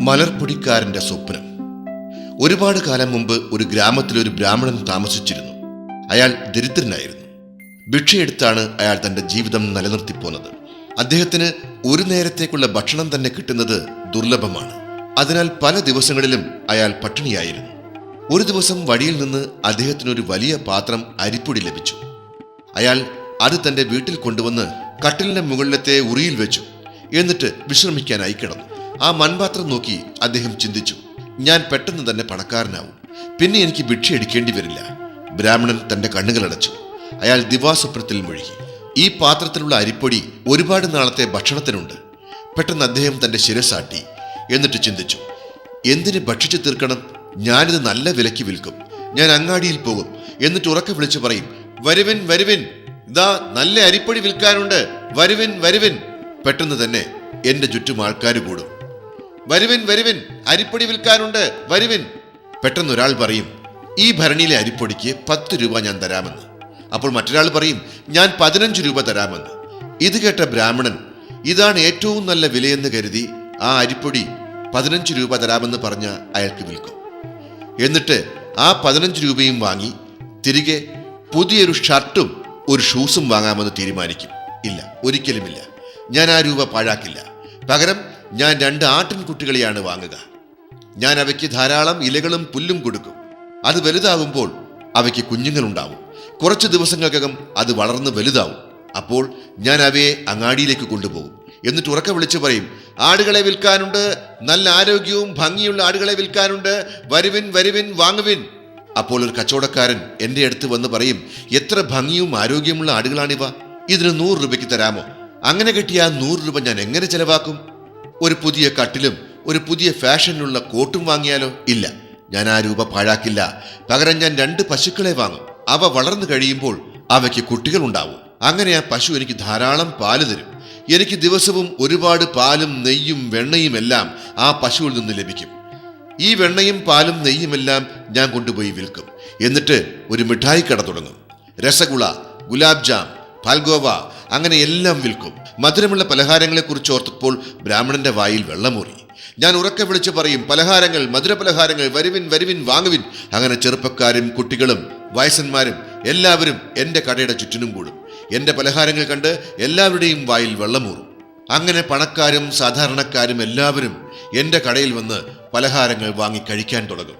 മലർപ്പൊടിക്കാരന്റെ സ്വപ്നം. ഒരുപാട് കാലം മുമ്പ് ഒരു ഗ്രാമത്തിൽ ഒരു ബ്രാഹ്മണൻ താമസിച്ചിരുന്നു. അയാൾ ദരിദ്രനായിരുന്നു. ഭിക്ഷയെടുത്താണ് അയാൾ തന്റെ ജീവിതം നിലനിർത്തിപ്പോന്നത്. അദ്ദേഹത്തിന് ഒരു നേരത്തേക്കുള്ള ഭക്ഷണം തന്നെ കിട്ടുന്നത് ദുർലഭമാണ്. അതിനാൽ പല ദിവസങ്ങളിലും അയാൾ പട്ടിണിയായിരുന്നു. ഒരു ദിവസം വഴിയിൽ നിന്ന് അദ്ദേഹത്തിന് ഒരു വലിയ പാത്രം അരിപ്പൊടി ലഭിച്ചു. അയാൾ അത് തന്റെ വീട്ടിൽ കൊണ്ടുവന്ന് കട്ടിലിന്റെ മുകളിലത്തെ ഉറിയിൽ വെച്ചു. എന്നിട്ട് വിശ്രമിക്കാനായി കിടന്നു. ആ മൺപാത്രം നോക്കി അദ്ദേഹം ചിന്തിച്ചു, ഞാൻ പെട്ടെന്ന് തന്നെ പണക്കാരനാവും, പിന്നെ എനിക്ക് ഭിക്ഷയടിക്കേണ്ടി വരില്ല. ബ്രാഹ്മണൻ തന്റെ കണ്ണുകൾ അടച്ചു. അയാൾ ദിവാസ്വപ്നത്തിൽ മുഴുകി. ഈ പാത്രത്തിലുള്ള അരിപ്പൊടി ഒരുപാട് നാളത്തെ ഭക്ഷണത്തിനുണ്ട്. പെട്ടെന്ന് അദ്ദേഹം തന്റെ ശിരസാട്ടി. എന്നിട്ട് ചിന്തിച്ചു, എന്തിന് ഭക്ഷിച്ചു തീർക്കണം? ഞാനിത് നല്ല വിലയ്ക്ക് വിൽക്കും. ഞാൻ അങ്ങാടിയിൽ പോകും. എന്നിട്ട് ഉറക്കെ വിളിച്ചു പറയും, വരുവിൻ വരുവിൻ, ഇതാ നല്ല അരിപ്പൊടി വിൽക്കാനുണ്ട്, വരുവിൻ വരുവിൻ. പെട്ടെന്ന് തന്നെ എന്റെ ചുറ്റും ആൾക്കാർ കൂടും. വരുവിൻ വരുവിൻ, അരിപ്പൊടി വിൽക്കാനുണ്ട്, വരുവിൻ. പെട്ടെന്ന് ഒരാൾ പറയും, ഈ ഭരണിയിലെ അരിപ്പൊടിക്ക് 10 രൂപ ഞാൻ തരാമെന്ന്. അപ്പോൾ മറ്റൊരാൾ പറയും, ഞാൻ 15 രൂപ തരാമെന്ന്. ഇത് കേട്ട ബ്രാഹ്മണൻ ഇതാണ് ഏറ്റവും നല്ല വിലയെന്ന് കരുതി ആ അരിപ്പൊടി 15 രൂപ തരാമെന്ന് പറഞ്ഞ അയാൾക്ക് വിൽക്കും. എന്നിട്ട് ആ 15 രൂപയും വാങ്ങി തിരികെ പുതിയൊരു ഷർട്ടും ഒരു ഷൂസും വാങ്ങാമെന്ന് തീരുമാനിക്കും. ഇല്ല, ഒരിക്കലുമില്ല, ഞാൻ ആ രൂപ പാഴാക്കില്ല. പകരം ഞാൻ 2 ആട്ടിൻകുട്ടികളെയാണ് വാങ്ങുക. ഞാൻ അവയ്ക്ക് ധാരാളം ഇലകളും പുല്ലും കൊടുക്കും. അത് വലുതാകുമ്പോൾ അവയ്ക്ക് കുഞ്ഞുങ്ങളുണ്ടാവും. കുറച്ച് ദിവസങ്ങൾക്കകം അത് വളർന്ന് വലുതാവും. അപ്പോൾ ഞാൻ അവയെ അങ്ങാടിയിലേക്ക് കൊണ്ടുപോകും. എന്നിട്ട് ഉറക്കെ വിളിച്ചു പറയും, ആടുകളെ വിൽക്കാനുണ്ട്, നല്ല ആരോഗ്യവും ഭംഗിയുള്ള ആടുകളെ വിൽക്കാനുണ്ട്, വരുവിൻ വരുവിൻ, വാങ്ങുവിൻ. അപ്പോൾ ഒരു കച്ചവടക്കാരൻ എൻ്റെ അടുത്ത് വന്ന് പറയും, എത്ര ഭംഗിയും ആരോഗ്യമുള്ള ആടുകളാണിവ, ഇതിന് 100 രൂപയ്ക്ക് തരാമോ? അങ്ങനെ കിട്ടിയ 100 രൂപ ഞാൻ എങ്ങനെ ചെലവാക്കും? ഒരു പുതിയ കട്ടിലും ഒരു പുതിയ ഫാഷനിലുള്ള കോട്ടും വാങ്ങിയാലോ? ഇല്ല, ഞാൻ ആ രൂപ പാഴാക്കില്ല. പകരം ഞാൻ 2 പശുക്കളെ വാങ്ങും. അവ വളർന്നു കഴിയുമ്പോൾ അവയ്ക്ക് കുട്ടികൾ ഉണ്ടാവും. അങ്ങനെ ആ പശു എനിക്ക് ധാരാളം പാല് തരും. എനിക്ക് ദിവസവും ഒരുപാട് പാലും നെയ്യും വെണ്ണയും എല്ലാം ആ പശുവിൽ നിന്ന് ലഭിക്കും. ഈ വെണ്ണയും പാലും നെയ്യുമെല്ലാം ഞാൻ കൊണ്ടുപോയി വിൽക്കും. എന്നിട്ട് ഒരു മിഠായി കട തുടങ്ങും. രസഗുള, ഗുലാബ് ജാം, പാൽഗോവ, അങ്ങനെ എല്ലാം വിൽക്കും. മധുരമുള്ള പലഹാരങ്ങളെക്കുറിച്ച് ഓർത്തപ്പോൾ ബ്രാഹ്മണന്റെ വായിൽ വെള്ളമൂറി. ഞാൻ ഉറക്കെ വിളിച്ചു പറയും, പലഹാരങ്ങൾ, മധുരപലഹാരങ്ങൾ, വരുവിൻ വരുവിൻ, വാങ്ങുവിൻ. അങ്ങനെ ചെറുപ്പക്കാരും കുട്ടികളും വയസ്സന്മാരും എല്ലാവരും എൻ്റെ കടയുടെ ചുറ്റിനും കൂടും. എൻ്റെ പലഹാരങ്ങൾ കണ്ട് എല്ലാവരുടെയും വായിൽ വെള്ളമൂറും. അങ്ങനെ പണക്കാരും സാധാരണക്കാരും എല്ലാവരും എൻ്റെ കടയിൽ വന്ന് പലഹാരങ്ങൾ വാങ്ങി കഴിക്കാൻ തുടങ്ങും.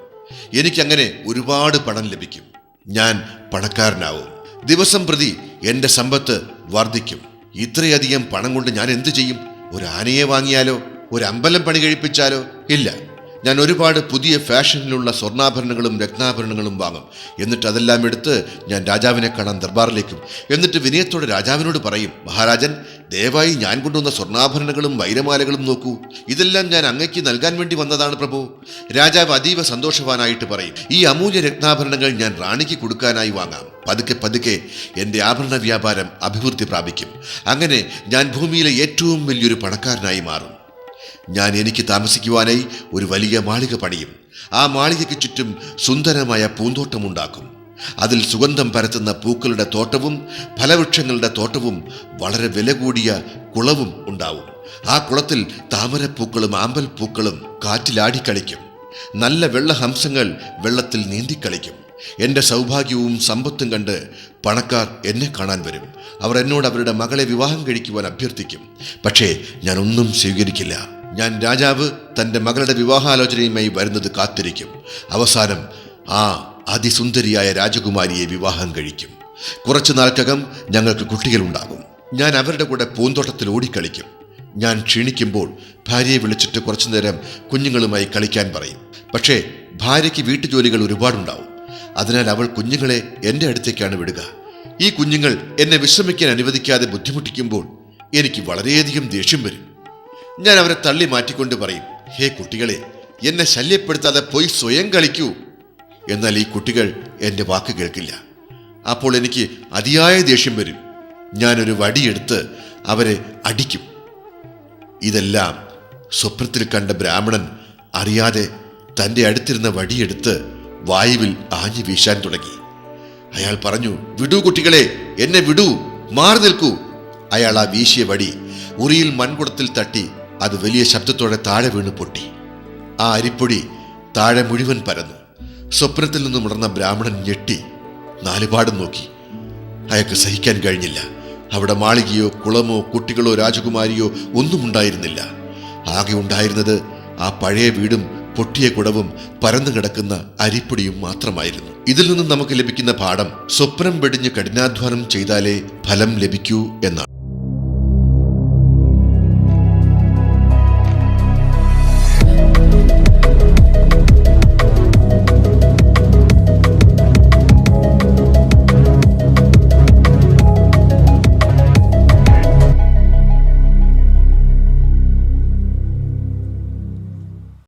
എനിക്കങ്ങനെ ഒരുപാട് പണം ലഭിക്കും. ഞാൻ പണക്കാരനാവും. ദിവസം പ്രതി എൻ്റെ സമ്പത്ത് വർദ്ധിക്കും. ഇത്രയധികം പണം കൊണ്ട് ഞാൻ എന്തു ചെയ്യും? ഒരു ആനയെ വാങ്ങിയാലോ? ഒരു അമ്പലം പണി കഴിപ്പിച്ചാലോ? ഇല്ല, ഞാൻ ഒരുപാട് പുതിയ ഫാഷനിലുള്ള സ്വർണ്ണാഭരണങ്ങളും രത്നാഭരണങ്ങളും വാങ്ങും. എന്നിട്ട് അതെല്ലാം എടുത്ത് ഞാൻ രാജാവിനെ കാണാൻ ദർബാറിലേക്കും. എന്നിട്ട് വിനയത്തോടെ രാജാവിനോട് പറയും, മഹാരാജൻ, ദയവായി ഞാൻ കൊണ്ടുവന്ന സ്വർണ്ണാഭരണങ്ങളും വൈരമാലകളും നോക്കൂ. ഇതെല്ലാം ഞാൻ അങ്ങയ്ക്ക് നൽകാൻ വേണ്ടി വന്നതാണ് പ്രഭു. രാജാവ് അതീവ സന്തോഷവാനായിട്ട് പറയും, ഈ അമൂല്യ രത്നാഭരണങ്ങൾ ഞാൻ റാണിക്ക് കൊടുക്കാനായി വാങ്ങാം. പതുക്കെ പതുക്കെ എൻ്റെ ആഭരണ വ്യാപാരം അഭിവൃദ്ധി പ്രാപിക്കും. അങ്ങനെ ഞാൻ ഭൂമിയിലെ ഏറ്റവും വലിയൊരു പണക്കാരനായി മാറും. ഞാൻ എനിക്ക് താമസിക്കുവാനായി ഒരു വലിയ മാളിക പണിയും. ആ മാളികയ്ക്ക് ചുറ്റും സുന്ദരമായ പൂന്തോട്ടമുണ്ടാക്കും. അതിൽ സുഗന്ധം പരത്തുന്ന പൂക്കളുടെ തോട്ടവും ഫലവൃക്ഷങ്ങളുടെ തോട്ടവും വളരെ വില കൂടിയ കുളവും ഉണ്ടാവും. ആ കുളത്തിൽ താമരപ്പൂക്കളും ആമ്പൽപ്പൂക്കളും കാറ്റിലാടിക്കളിക്കും. നല്ല വെള്ളഹംസങ്ങൾ വെള്ളത്തിൽ നീന്തിക്കളിക്കും. എൻ്റെ സൗഭാഗ്യവും സമ്പത്തും കണ്ട് പണക്കാർ എന്നെ കാണാൻ വരും. അവർ എന്നോട് അവരുടെ മകളെ വിവാഹം കഴിക്കുവാൻ അഭ്യർത്ഥിക്കും. പക്ഷേ ഞാൻ ഒന്നും സ്വീകരിക്കില്ല. ഞാൻ രാജാവ് തൻ്റെ മകളുടെ വിവാഹാലോചനയുമായി വരുന്നത് കാത്തിരിക്കും. അവസാനം ആ അതിസുന്ദരിയായ രാജകുമാരിയെ വിവാഹം കഴിക്കും. കുറച്ചു നാൾക്കകം ഞങ്ങൾക്ക് കുട്ടികളുണ്ടാകും. ഞാൻ അവരുടെ കൂടെ പൂന്തോട്ടത്തിൽ ഓടിക്കളിക്കും. ഞാൻ ക്ഷീണിക്കുമ്പോൾ ഭാര്യയെ വിളിച്ചിട്ട് കുറച്ചു നേരം കുഞ്ഞുങ്ങളുമായി കളിക്കാൻ പറയും. പക്ഷേ ഭാര്യയ്ക്ക് വീട്ടുജോലികൾ ഒരുപാടുണ്ടാവും. അതിനാൽ അവൾ കുഞ്ഞുങ്ങളെ എൻ്റെ അടുത്തേക്കാണ് വിടുക. ഈ കുഞ്ഞുങ്ങൾ എന്നെ വിശ്രമിക്കാൻ അനുവദിക്കാതെ ബുദ്ധിമുട്ടിക്കുമ്പോൾ എനിക്ക് വളരെയധികം ദേഷ്യം വരും. ഞാൻ അവരെ തള്ളി മാറ്റിക്കൊണ്ട് പറയും, ഹേ കുട്ടികളെ, എന്നെ ശല്യപ്പെടുത്താതെ പോയി സ്വയം കളിക്കൂ. എന്നാൽ ഈ കുട്ടികൾ എൻ്റെ വാക്ക് കേൾക്കില്ല. അപ്പോൾ എനിക്ക് അതിയായ ദേഷ്യം വരും. ഞാനൊരു വടിയെടുത്ത് അവരെ അടിക്കും. ഇതെല്ലാം സ്വപ്നത്തിൽ കണ്ട ബ്രാഹ്മണൻ അറിയാതെ തൻ്റെ അടുത്തിരുന്ന വടിയെടുത്ത് വായുവിൽ ആഞ്ഞു വീശാൻ തുടങ്ങി. അയാൾ പറഞ്ഞു, വിടൂ കുട്ടികളെ, എന്നെ വിടൂ, മാറി നിൽക്കൂ. അയാൾ ആ വീശിയ വടി ഉറിയിൽ മൺകുടത്തിൽ തട്ടി അത് വലിയ ശബ്ദത്തോടെ താഴെ വീണ് പൊട്ടി. ആ അരിപ്പൊടി താഴെ മുഴുവൻ പരന്നു. സ്വപ്നത്തിൽ നിന്നും ഉണർന്ന ബ്രാഹ്മണൻ ഞെട്ടി നാലുപാടും നോക്കി. അയാൾക്ക് സഹിക്കാൻ കഴിഞ്ഞില്ല. അവിടെ മാളികയോ കുളമോ കുട്ടികളോ രാജകുമാരിയോ ഒന്നും ഉണ്ടായിരുന്നില്ല. ആകെ ഉണ്ടായിരുന്നത് ആ പഴയ വീടും പൊട്ടിയ കുടവും പരന്നു കിടക്കുന്ന അരിപ്പൊടിയും മാത്രമായിരുന്നു. ഇതിൽ നിന്നും നമുക്ക് ലഭിക്കുന്ന പാഠം, സ്വപ്നം വെടിഞ്ഞ് കഠിനാധ്വാനം ചെയ്താലേ ഫലം ലഭിക്കൂ എന്നാണ്.